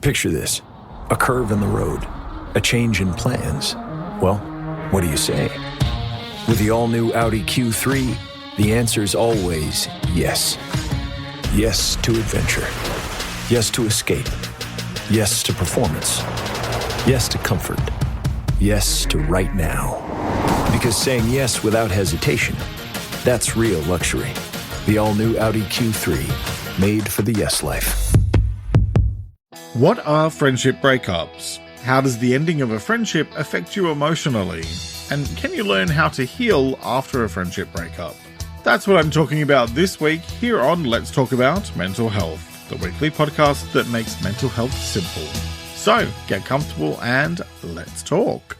Picture this, a curve in the road, a change in plans. Well, what do you say? With the all-new Audi Q3, the answer's always yes. Yes to adventure. Yes to escape. Yes to performance. Yes to comfort. Yes to right now. Because saying yes without hesitation, that's real luxury. The all-new Audi Q3, made for the yes life. What are friendship breakups? How does the ending of a friendship affect you emotionally? And can you learn how to heal after a friendship breakup? That's what I'm talking about this week here on Let's Talk About Mental Health, the weekly podcast that makes mental health simple. So, get comfortable and let's talk.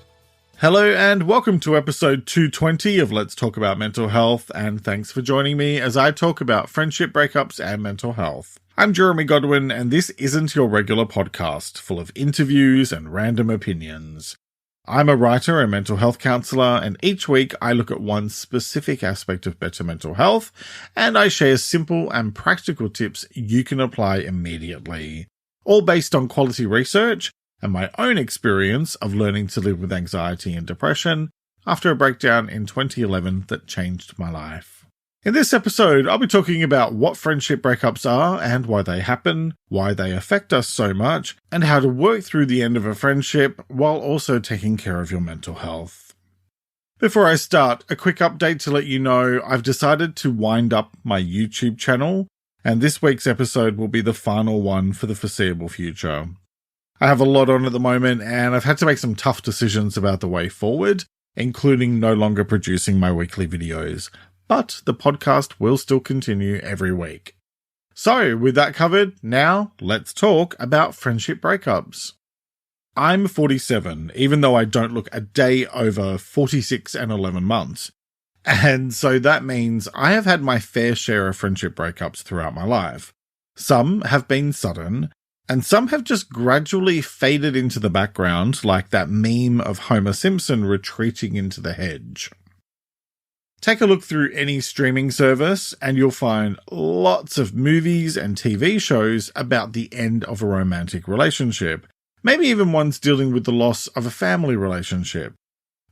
Hello and welcome to episode 220 of Let's Talk About Mental Health, and thanks for joining me as I talk about friendship breakups and mental health. I'm Jeremy Godwin, and this isn't your regular podcast full of interviews and random opinions. I'm a writer and mental health counsellor, and each week I look at one specific aspect of better mental health, and I share simple and practical tips you can apply immediately, all based on quality research and my own experience of learning to live with anxiety and depression after a breakdown in 2011 that changed my life. In this episode, I'll be talking about what friendship breakups are and why they happen, why they affect us so much, and how to work through the end of a friendship while also taking care of your mental health. Before I start, a quick update to let you know I've decided to wind up my YouTube channel, and this week's episode will be the final one for the foreseeable future. I have a lot on at the moment, and I've had to make some tough decisions about the way forward, including no longer producing my weekly videos. But the podcast will still continue every week. So, with that covered, now let's talk about friendship breakups. I'm 47, even though I don't look a day over 46 and 11 months. And so that means I have had my fair share of friendship breakups throughout my life. Some have been sudden, and some have just gradually faded into the background, like that meme of Homer Simpson retreating into the hedge. Take a look through any streaming service and you'll find lots of movies and TV shows about the end of a romantic relationship, maybe even ones dealing with the loss of a family relationship.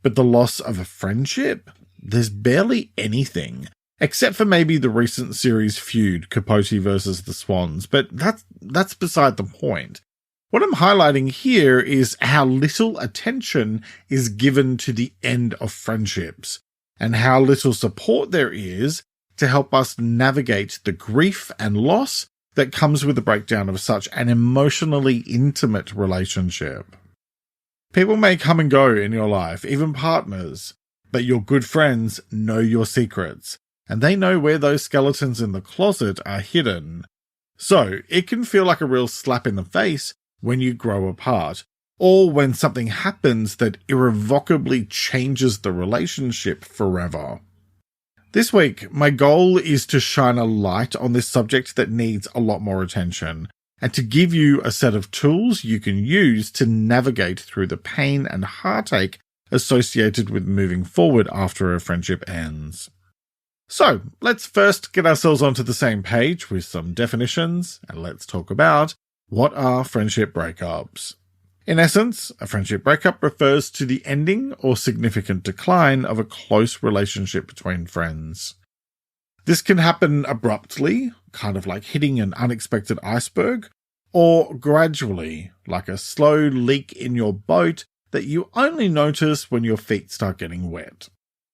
But the loss of a friendship? There's barely anything, except for maybe the recent series Feud, Capote versus the Swans, but that's beside the point. What I'm highlighting here is how little attention is given to the end of friendships, and how little support there is to help us navigate the grief and loss that comes with the breakdown of such an emotionally intimate relationship. People may come and go in your life, even partners, but your good friends know your secrets, and they know where those skeletons in the closet are hidden. So it can feel like a real slap in the face when you grow apart, or when something happens that irrevocably changes the relationship forever. This week, my goal is to shine a light on this subject that needs a lot more attention, and to give you a set of tools you can use to navigate through the pain and heartache associated with moving forward after a friendship ends. So, let's first get ourselves onto the same page with some definitions, and let's talk about what are friendship breakups. In essence, a friendship breakup refers to the ending or significant decline of a close relationship between friends. This can happen abruptly, kind of like hitting an unexpected iceberg, or gradually, like a slow leak in your boat that you only notice when your feet start getting wet.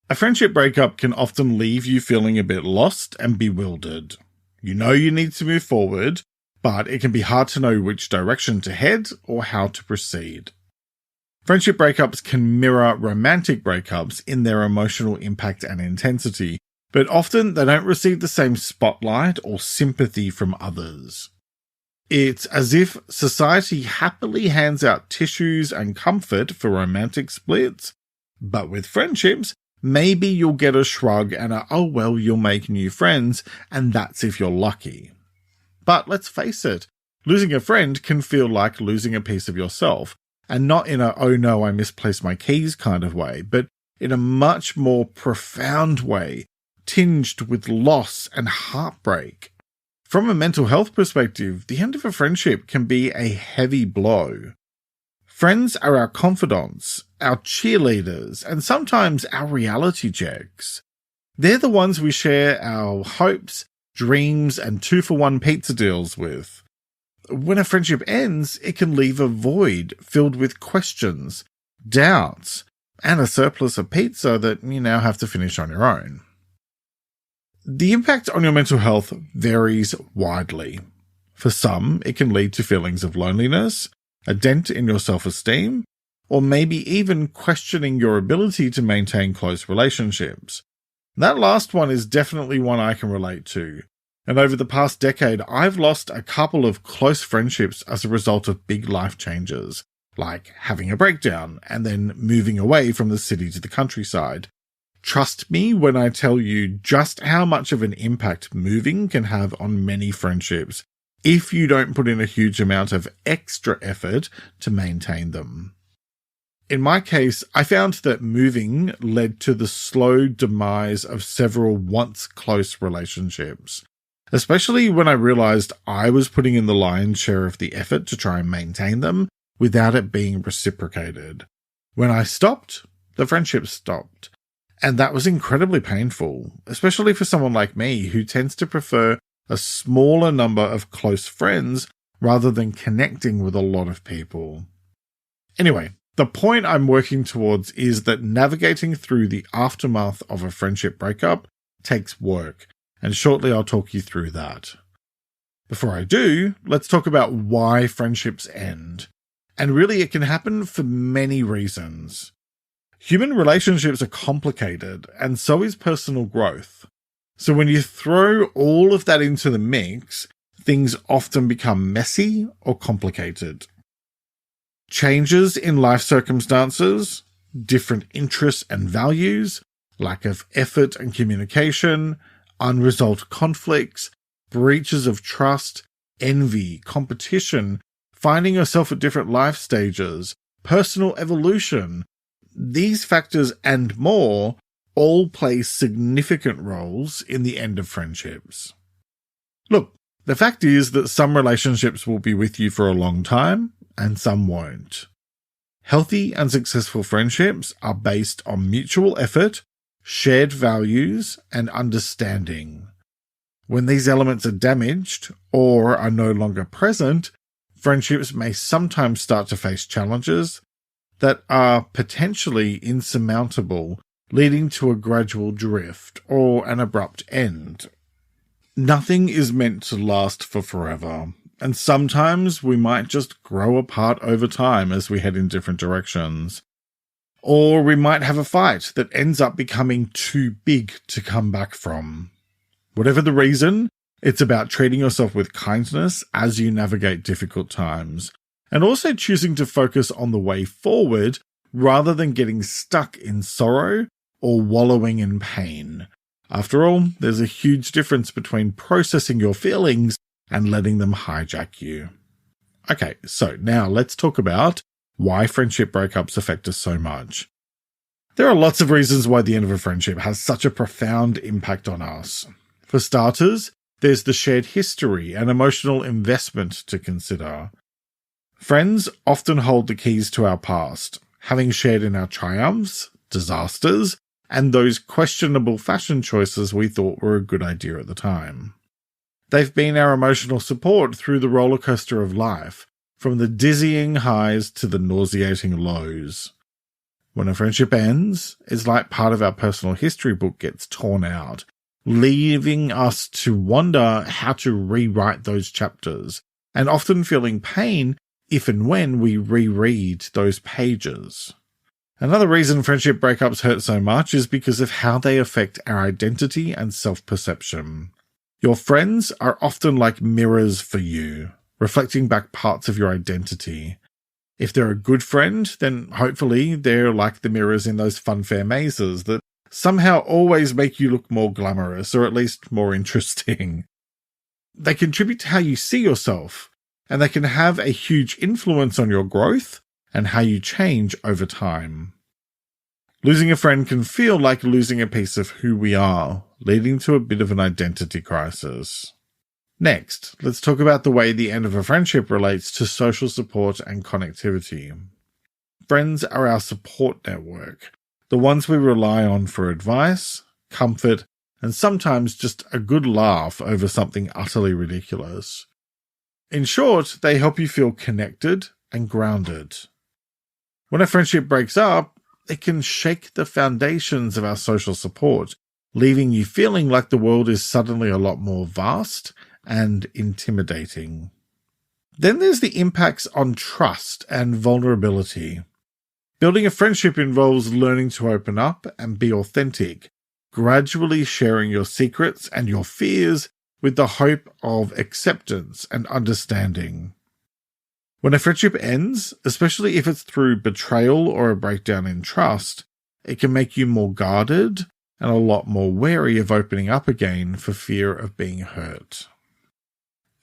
A friendship breakup can often leave you feeling a bit lost and bewildered. You know you need to move forward, but it can be hard to know which direction to head or how to proceed. Friendship breakups can mirror romantic breakups in their emotional impact and intensity, but often they don't receive the same spotlight or sympathy from others. It's as if society happily hands out tissues and comfort for romantic splits, but with friendships, maybe you'll get a shrug and a, oh well, you'll make new friends, and that's if you're lucky. But let's face it, losing a friend can feel like losing a piece of yourself, and not in a, oh no, I misplaced my keys kind of way, but in a much more profound way, tinged with loss and heartbreak. From a mental health perspective, the end of a friendship can be a heavy blow. Friends are our confidants, our cheerleaders, and sometimes our reality checks. They're the ones we share our hopes, dreams, and 2-for-1 pizza deals with. When a friendship ends, it can leave a void filled with questions, doubts, and a surplus of pizza that you now have to finish on your own. The impact on your mental health varies widely. For some, it can lead to feelings of loneliness, a dent in your self-esteem, or maybe even questioning your ability to maintain close relationships. That last one is definitely one I can relate to. And over the past decade, I've lost a couple of close friendships as a result of big life changes, like having a breakdown and then moving away from the city to the countryside. Trust me when I tell you just how much of an impact moving can have on many friendships if you don't put in a huge amount of extra effort to maintain them. In my case, I found that moving led to the slow demise of several once close relationships, especially when I realized I was putting in the lion's share of the effort to try and maintain them without it being reciprocated. When I stopped, the friendship stopped. And that was incredibly painful, especially for someone like me who tends to prefer a smaller number of close friends rather than connecting with a lot of people. Anyway, the point I'm working towards is that navigating through the aftermath of a friendship breakup takes work, and shortly I'll talk you through that. Before I do, let's talk about why friendships end. And really, it can happen for many reasons. Human relationships are complicated, and so is personal growth. So when you throw all of that into the mix, things often become messy or complicated. Changes in life circumstances, different interests and values, lack of effort and communication, unresolved conflicts, breaches of trust, envy, competition, finding yourself at different life stages, personal evolution. These factors and more all play significant roles in the end of friendships. Look, the fact is that some relationships will be with you for a long time and some won't. Healthy and successful friendships are based on mutual effort, shared values, and understanding. When these elements are damaged or are no longer present, friendships may sometimes start to face challenges that are potentially insurmountable, leading to a gradual drift or an abrupt end. Nothing is meant to last for forever, and sometimes we might just grow apart over time as we head in different directions. Or we might have a fight that ends up becoming too big to come back from. Whatever the reason, it's about treating yourself with kindness as you navigate difficult times, and also choosing to focus on the way forward rather than getting stuck in sorrow or wallowing in pain. After all, there's a huge difference between processing your feelings and letting them hijack you. Okay, so now let's talk about why friendship breakups affect us so much. There are lots of reasons why the end of a friendship has such a profound impact on us. For starters, there's the shared history and emotional investment to consider. Friends often hold the keys to our past, having shared in our triumphs, disasters, and those questionable fashion choices we thought were a good idea at the time. They've been our emotional support through the roller coaster of life, from the dizzying highs to the nauseating lows. When a friendship ends, it's like part of our personal history book gets torn out, leaving us to wonder how to rewrite those chapters, and often feeling pain if and when we reread those pages. Another reason friendship breakups hurt so much is because of how they affect our identity and self-perception. Your friends are often like mirrors for you, reflecting back parts of your identity. If they're a good friend, then hopefully they're like the mirrors in those funfair mazes that somehow always make you look more glamorous, or at least more interesting. They contribute to how you see yourself, and they can have a huge influence on your growth and how you change over time. Losing a friend can feel like losing a piece of who we are, leading to a bit of an identity crisis. Next, let's talk about the way the end of a friendship relates to social support and connectivity. Friends are our support network, the ones we rely on for advice, comfort, and sometimes just a good laugh over something utterly ridiculous. In short, they help you feel connected and grounded. When a friendship breaks up, it can shake the foundations of our social support, leaving you feeling like the world is suddenly a lot more vast and intimidating. Then there's the impacts on trust and vulnerability. Building a friendship involves learning to open up and be authentic, gradually sharing your secrets and your fears with the hope of acceptance and understanding. When a friendship ends, especially if it's through betrayal or a breakdown in trust, it can make you more guarded and a lot more wary of opening up again for fear of being hurt.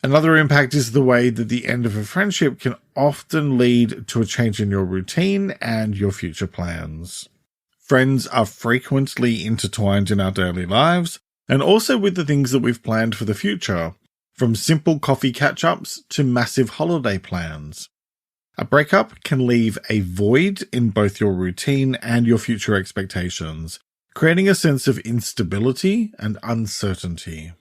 Another impact is the way that the end of a friendship can often lead to a change in your routine and your future plans. Friends are frequently intertwined in our daily lives, and also with the things that we've planned for the future, from simple coffee catch-ups to massive holiday plans. A breakup can leave a void in both your routine and your future expectations, creating a sense of instability and uncertainty.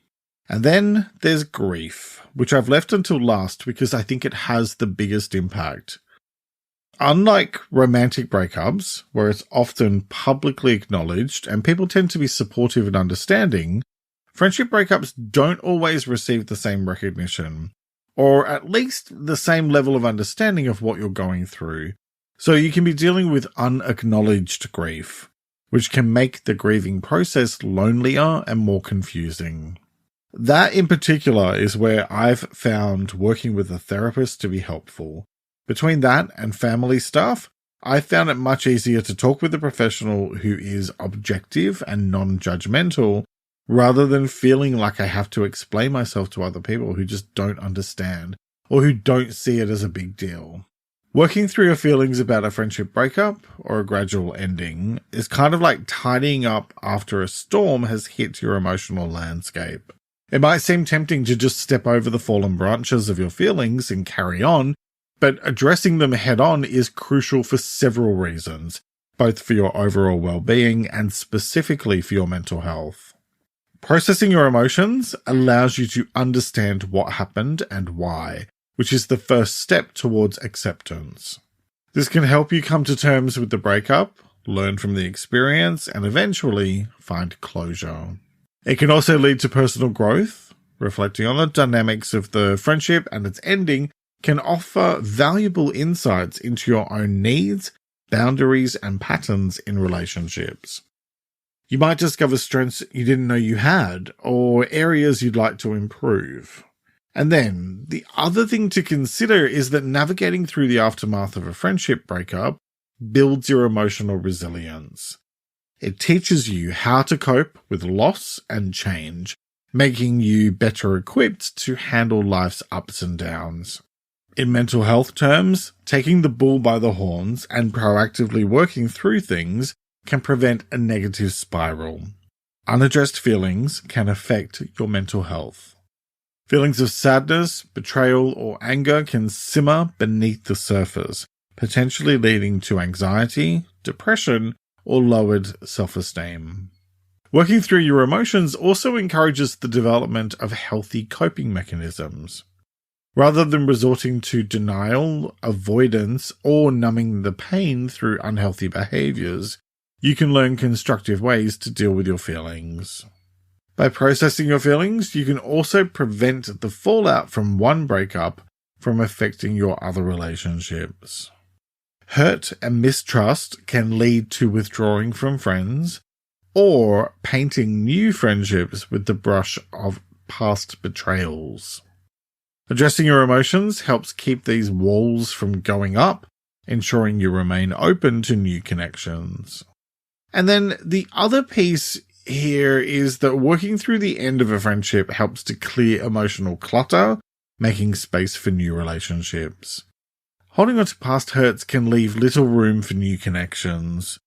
And then there's grief, which I've left until last because I think it has the biggest impact. Unlike romantic breakups, where it's often publicly acknowledged and people tend to be supportive and understanding, friendship breakups don't always receive the same recognition, or at least the same level of understanding of what you're going through. So you can be dealing with unacknowledged grief, which can make the grieving process lonelier and more confusing. That in particular is where I've found working with a therapist to be helpful. Between that and family stuff, I found it much easier to talk with a professional who is objective and non-judgmental, rather than feeling like I have to explain myself to other people who just don't understand or who don't see it as a big deal. Working through your feelings about a friendship breakup or a gradual ending is kind of like tidying up after a storm has hit your emotional landscape. It might seem tempting to just step over the fallen branches of your feelings and carry on, but addressing them head on is crucial for several reasons, both for your overall well-being and specifically for your mental health. Processing your emotions allows you to understand what happened and why, which is the first step towards acceptance. This can help you come to terms with the breakup, learn from the experience, and eventually find closure. It can also lead to personal growth. Reflecting on the dynamics of the friendship and its ending can offer valuable insights into your own needs, boundaries, and patterns in relationships. You might discover strengths you didn't know you had, or areas you'd like to improve. And then, the other thing to consider is that navigating through the aftermath of a friendship breakup builds your emotional resilience. It teaches you how to cope with loss and change, making you better equipped to handle life's ups and downs. In mental health terms, taking the bull by the horns and proactively working through things can prevent a negative spiral. Unaddressed feelings can affect your mental health. Feelings of sadness, betrayal, or anger can simmer beneath the surface, potentially leading to anxiety, depression, or lowered self-esteem. Working through your emotions also encourages the development of healthy coping mechanisms. Rather than resorting to denial, avoidance, or numbing the pain through unhealthy behaviors, you can learn constructive ways to deal with your feelings. By processing your feelings, you can also prevent the fallout from one breakup from affecting your other relationships. Hurt and mistrust can lead to withdrawing from friends or painting new friendships with the brush of past betrayals. Addressing your emotions helps keep these walls from going up, ensuring you remain open to new connections. And then the other piece here is that working through the end of a friendship helps to clear emotional clutter, making space for new relationships. Holding on to past hurts can leave little room for new connections.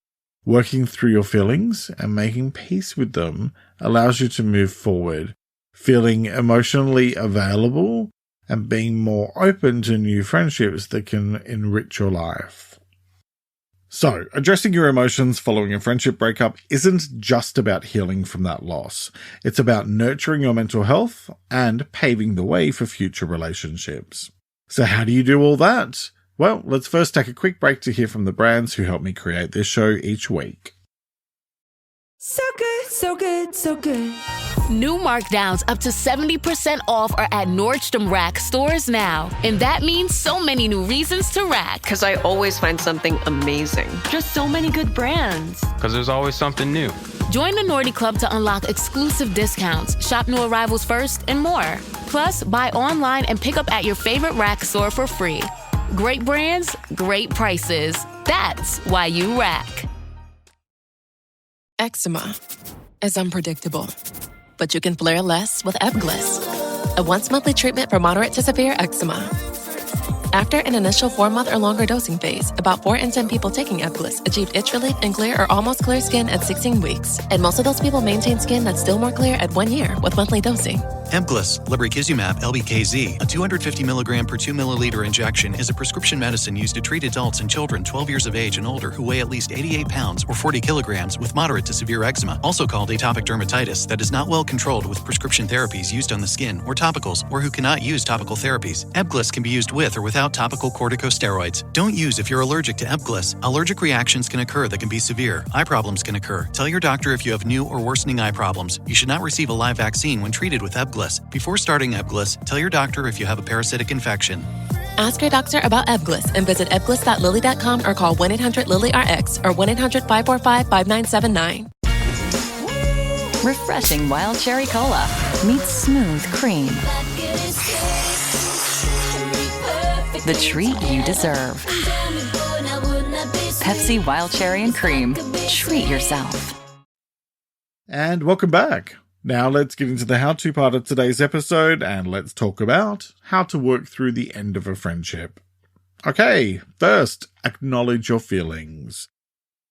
Working through your feelings and making peace with them allows you to move forward, feeling emotionally available, and being more open to new friendships that can enrich your life. So, addressing your emotions following a friendship breakup isn't just about healing from that loss. It's about nurturing your mental health and paving the way for future relationships. So how do you do all that? Well, let's first take a quick break to hear from the brands who help me create this show each week. So good, so good, so good. New markdowns up to 70% off are at Nordstrom Rack stores now. And that means so many new reasons to rack. Because I always find something amazing. Just so many good brands. Because there's always something new. Join the Nordy Club to unlock exclusive discounts, shop new arrivals first, and more. Plus, buy online and pick up at your favorite Rack store for free. Great brands, great prices. That's why you rack. Eczema is unpredictable, but you can flare less with Ebglyss, a once-monthly treatment for moderate to severe eczema. After an initial 4-month or longer dosing phase, about 4 in 10 people taking Ebglyss achieved itch relief and clear or almost clear skin at 16 weeks, and most of those people maintain skin that's still more clear at 1 year with monthly dosing. Ebglyss, lebrikizumab LBKZ, a 250 mg per 2 milliliter injection, is a prescription medicine used to treat adults and children 12 years of age and older who weigh at least 88 pounds or 40 kilograms with moderate to severe eczema, also called atopic dermatitis, that is not well controlled with prescription therapies used on the skin or topicals, or who cannot use topical therapies. Ebglyss can be used with or without topical corticosteroids. Don't use if you're allergic to Ebglyss. Allergic reactions can occur that can be severe. Eye problems can occur. Tell your doctor if you have new or worsening eye problems. You should not receive a live vaccine when treated with Ebglyss. Before starting Ebglyss, tell your doctor if you have a parasitic infection. Ask your doctor about Ebglyss and visit ebglyss.lilly.com or call 1-800-LILY-RX or 1-800-545-5979. Refreshing wild cherry cola meets smooth cream. The treat you deserve. Pepsi Wild Cherry and Cream. Treat yourself. And welcome back. Now let's get into the how-to part of today's episode, and let's talk about how to work through the end of a friendship. Okay, first, acknowledge your feelings.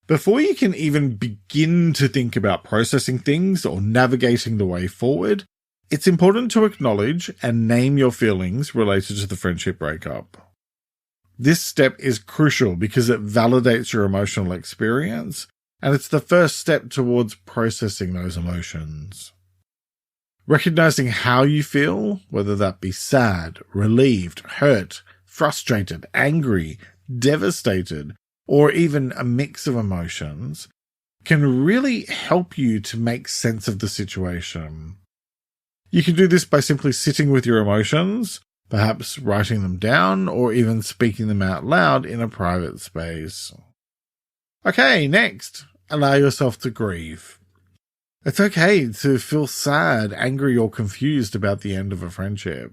Before you can even begin to think about processing things or navigating the way forward, it's important to acknowledge and name your feelings related to the friendship breakup. This step is crucial because it validates your emotional experience, and it's the first step towards processing those emotions. Recognizing how you feel, whether that be sad, relieved, hurt, frustrated, angry, devastated, or even a mix of emotions, can really help you to make sense of the situation. You can do this by simply sitting with your emotions, perhaps writing them down, or even speaking them out loud in a private space. Okay, next, allow yourself to grieve. It's okay to feel sad, angry, or confused about the end of a friendship.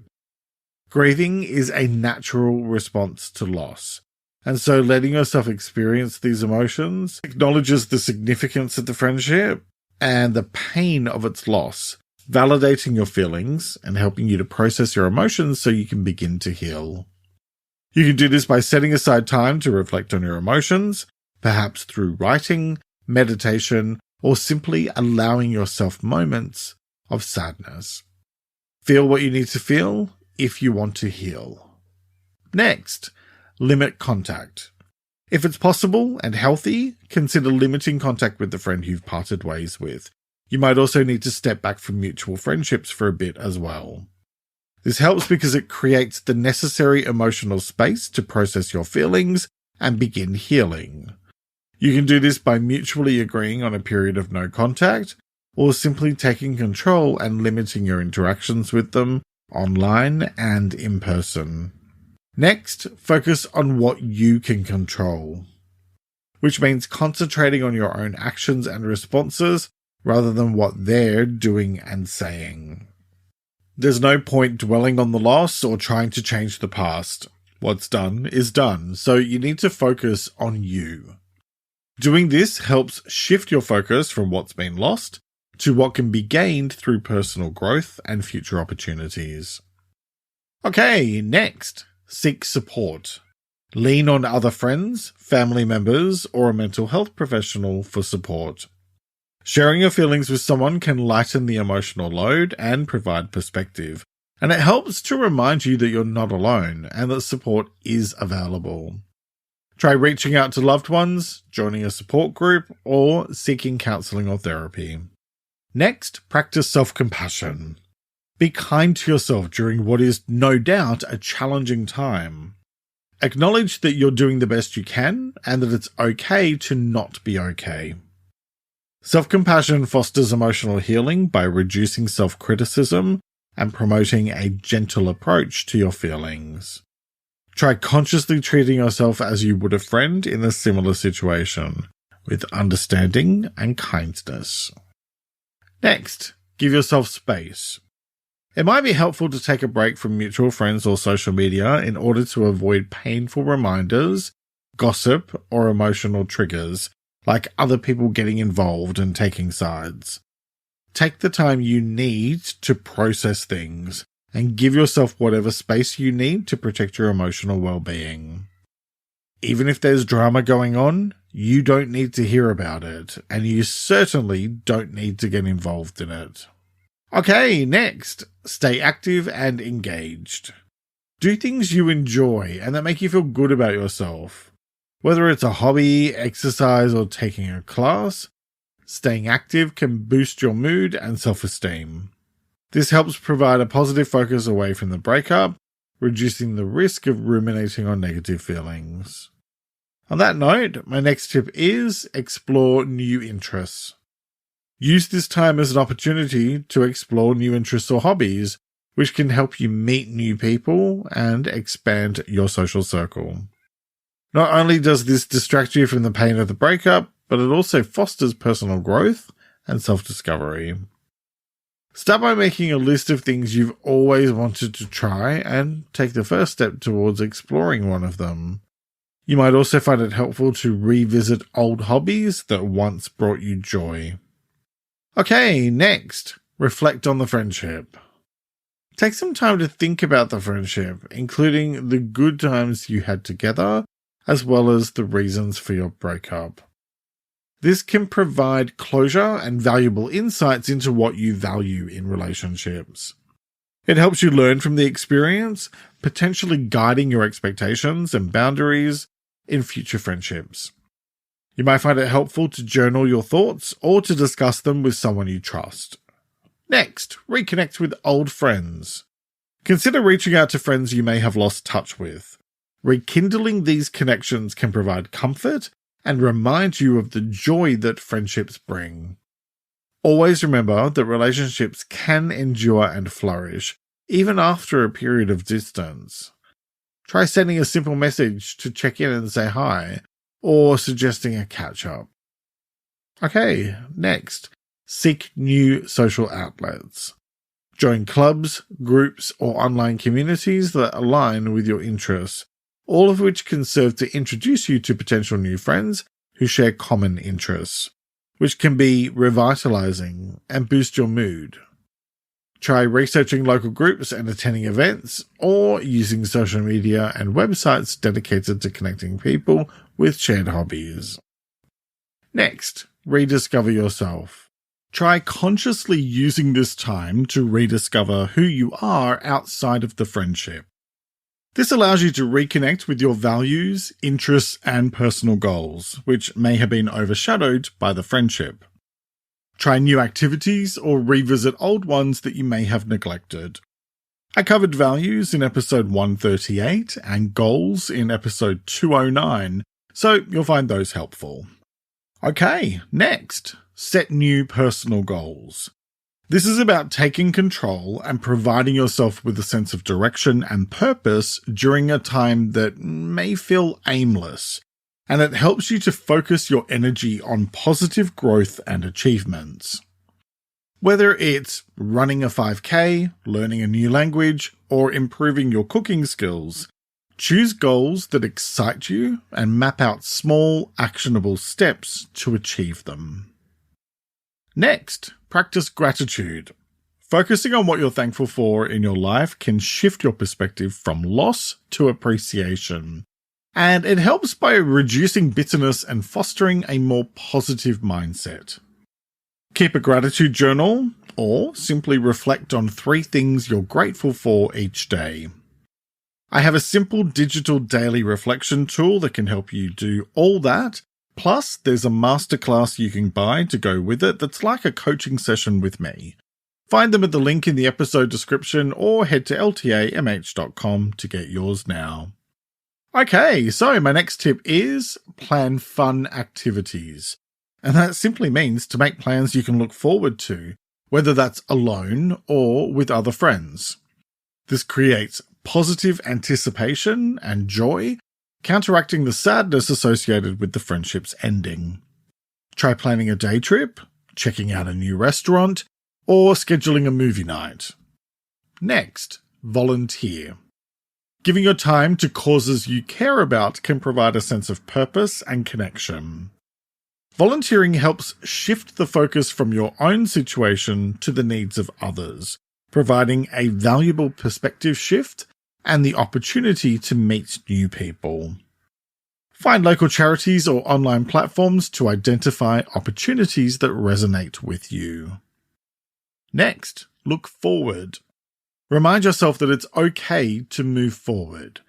Grieving is a natural response to loss, and so letting yourself experience these emotions acknowledges the significance of the friendship and the pain of its loss, validating your feelings and helping you to process your emotions so you can begin to heal. You can do this by setting aside time to reflect on your emotions, perhaps through writing, meditation, or simply allowing yourself moments of sadness. Feel what you need to feel if you want to heal. Next, limit contact. If it's possible and healthy, consider limiting contact with the friend you've parted ways with. You might also need to step back from mutual friendships for a bit as well. This helps because it creates the necessary emotional space to process your feelings and begin healing. You can do this by mutually agreeing on a period of no contact, or simply taking control and limiting your interactions with them, online and in person. Next, focus on what you can control, which means concentrating on your own actions and responses rather than what they're doing and saying. There's no point dwelling on the loss or trying to change the past. What's done is done, so you need to focus on you. Doing this helps shift your focus from what's been lost to what can be gained through personal growth and future opportunities. Okay, next, seek support. Lean on other friends, family members, or a mental health professional for support. Sharing your feelings with someone can lighten the emotional load and provide perspective, and it helps to remind you that you're not alone and that support is available. Try reaching out to loved ones, joining a support group, or seeking counselling or therapy. Next, practice self-compassion. Be kind to yourself during what is no doubt a challenging time. Acknowledge that you're doing the best you can and that it's okay to not be okay. Self-compassion fosters emotional healing by reducing self-criticism and promoting a gentle approach to your feelings. Try consciously treating yourself as you would a friend in a similar situation, with understanding and kindness. Next, give yourself space. It might be helpful to take a break from mutual friends or social media in order to avoid painful reminders, gossip, or emotional triggers, like other people getting involved and taking sides. Take the time you need to process things and give yourself whatever space you need to protect your emotional well-being. Even if there's drama going on, you don't need to hear about it, and you certainly don't need to get involved in it. Okay, next, stay active and engaged. Do things you enjoy and that make you feel good about yourself. Whether it's a hobby, exercise, or taking a class, staying active can boost your mood and self-esteem. This helps provide a positive focus away from the breakup, reducing the risk of ruminating on negative feelings. On that note, my next tip is explore new interests. Use this time as an opportunity to explore new interests or hobbies, which can help you meet new people and expand your social circle. Not only does this distract you from the pain of the breakup, but it also fosters personal growth and self-discovery. Start by making a list of things you've always wanted to try and take the first step towards exploring one of them. You might also find it helpful to revisit old hobbies that once brought you joy. Okay, next, reflect on the friendship. Take some time to think about the friendship, including the good times you had together, as well as the reasons for your breakup. This can provide closure and valuable insights into what you value in relationships. It helps you learn from the experience, potentially guiding your expectations and boundaries in future friendships. You might find it helpful to journal your thoughts or to discuss them with someone you trust. Next, reconnect with old friends. Consider reaching out to friends you may have lost touch with. Rekindling these connections can provide comfort and remind you of the joy that friendships bring. Always remember that relationships can endure and flourish, even after a period of distance. Try sending a simple message to check in and say hi, or suggesting a catch-up. Okay, next, seek new social outlets. Join clubs, groups, or online communities that align with your interests, all of which can serve to introduce you to potential new friends who share common interests, which can be revitalizing and boost your mood. Try researching local groups and attending events, or using social media and websites dedicated to connecting people with shared hobbies. Next, rediscover yourself. Try consciously using this time to rediscover who you are outside of the friendship. This allows you to reconnect with your values, interests, and personal goals, which may have been overshadowed by the friendship. Try new activities or revisit old ones that you may have neglected. I covered values in episode 138 and goals in episode 209, so you'll find those helpful. Okay, next, set new personal goals. This is about taking control and providing yourself with a sense of direction and purpose during a time that may feel aimless, and it helps you to focus your energy on positive growth and achievements. Whether it's running a 5K, learning a new language, or improving your cooking skills, choose goals that excite you and map out small, actionable steps to achieve them. Next, practice gratitude. Focusing on what you're thankful for in your life can shift your perspective from loss to appreciation, and it helps by reducing bitterness and fostering a more positive mindset. Keep a gratitude journal, or simply reflect on 3 things you're grateful for each day. I have a simple digital daily reflection tool that can help you do all that. Plus, there's a masterclass you can buy to go with it that's like a coaching session with me. Find them at the link in the episode description or head to ltamh.com to get yours now. Okay, so my next tip is plan fun activities. And that simply means to make plans you can look forward to, whether that's alone or with other friends. This creates positive anticipation and joy, counteracting the sadness associated with the friendship's ending. Try planning a day trip, checking out a new restaurant, or scheduling a movie night. Next, volunteer. Giving your time to causes you care about can provide a sense of purpose and connection. Volunteering helps shift the focus from your own situation to the needs of others, providing a valuable perspective shift and the opportunity to meet new people. Find local charities or online platforms to identify opportunities that resonate with you. Next, look forward. Remind yourself that it's okay to move forward.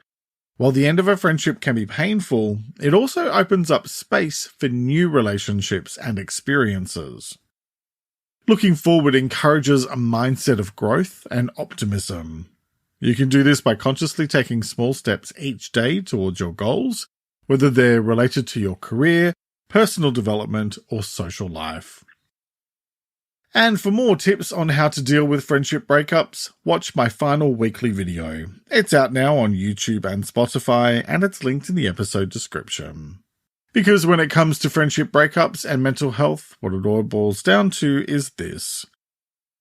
While the end of a friendship can be painful, it also opens up space for new relationships and experiences. Looking forward encourages a mindset of growth and optimism. You can do this by consciously taking small steps each day towards your goals, whether they're related to your career, personal development, or social life. And for more tips on how to deal with friendship breakups, watch my final weekly video. It's out now on YouTube and Spotify, and it's linked in the episode description. Because when it comes to friendship breakups and mental health, what it all boils down to is this.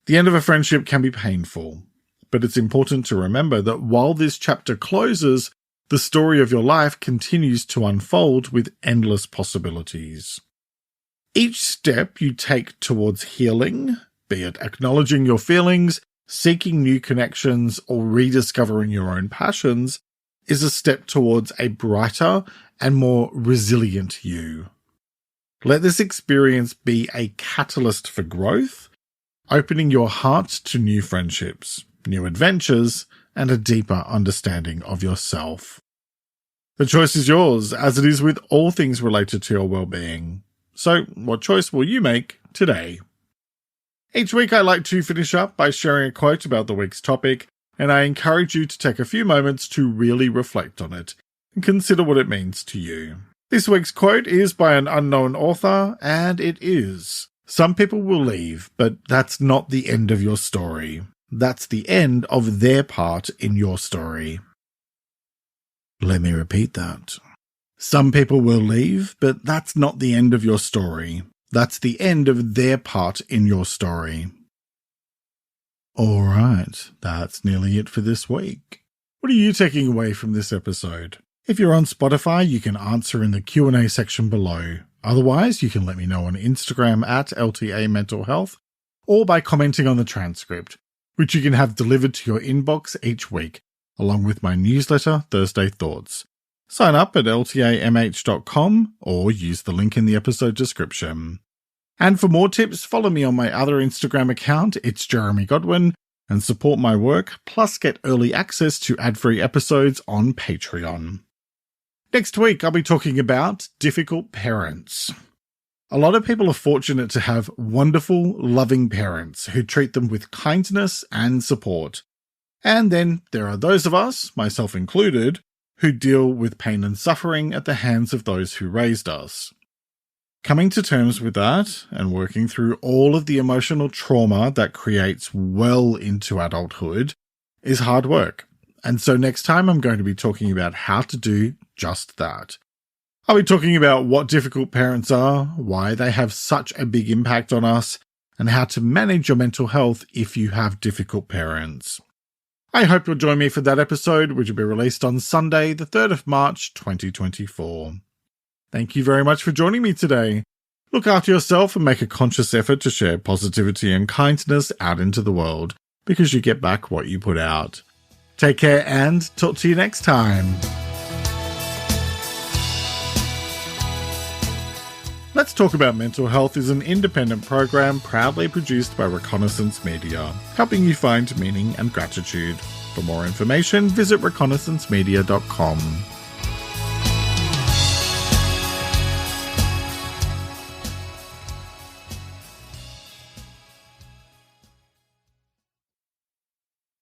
The end of a friendship can be painful, but it's important to remember that while this chapter closes, the story of your life continues to unfold with endless possibilities. Each step you take towards healing, be it acknowledging your feelings, seeking new connections, or rediscovering your own passions, is a step towards a brighter and more resilient you. Let this experience be a catalyst for growth, opening your heart to new friendships, new adventures, and a deeper understanding of yourself. The choice is yours, as it is with all things related to your well-being. So, what choice will you make today? Each week I like to finish up by sharing a quote about the week's topic, and I encourage you to take a few moments to really reflect on it and consider what it means to you. This week's quote is by an unknown author, and it is, "Some people will leave, but that's not the end of your story. That's the end of their part in your story." Let me repeat that. Some people will leave, but that's not the end of your story. That's the end of their part in your story. Alright, that's nearly it for this week. What are you taking away from this episode? If you're on Spotify, you can answer in the Q&A section below. Otherwise, you can let me know on Instagram at LTA Mental Health, or by commenting on the transcript, which you can have delivered to your inbox each week, along with my newsletter, Thursday Thoughts. Sign up at ltamh.com or use the link in the episode description. And for more tips, follow me on my other Instagram account, it's Jeremy Godwin, and support my work, plus get early access to ad-free episodes on Patreon. Next week, I'll be talking about difficult parents. A lot of people are fortunate to have wonderful, loving parents who treat them with kindness and support. And then there are those of us, myself included, who deal with pain and suffering at the hands of those who raised us. Coming to terms with that and working through all of the emotional trauma that creates well into adulthood is hard work. And so next time I'm going to be talking about how to do just that. I'll be talking about what difficult parents are, why they have such a big impact on us, and how to manage your mental health if you have difficult parents. I hope you'll join me for that episode, which will be released on Sunday, the 3rd of March, 2024. Thank you very much for joining me today. Look after yourself and make a conscious effort to share positivity and kindness out into the world, because you get back what you put out. Take care and talk to you next time. Let's Talk About Mental Health is an independent program proudly produced by Reconnaissance Media, helping you find meaning and gratitude. For more information, visit reconnaissancemedia.com.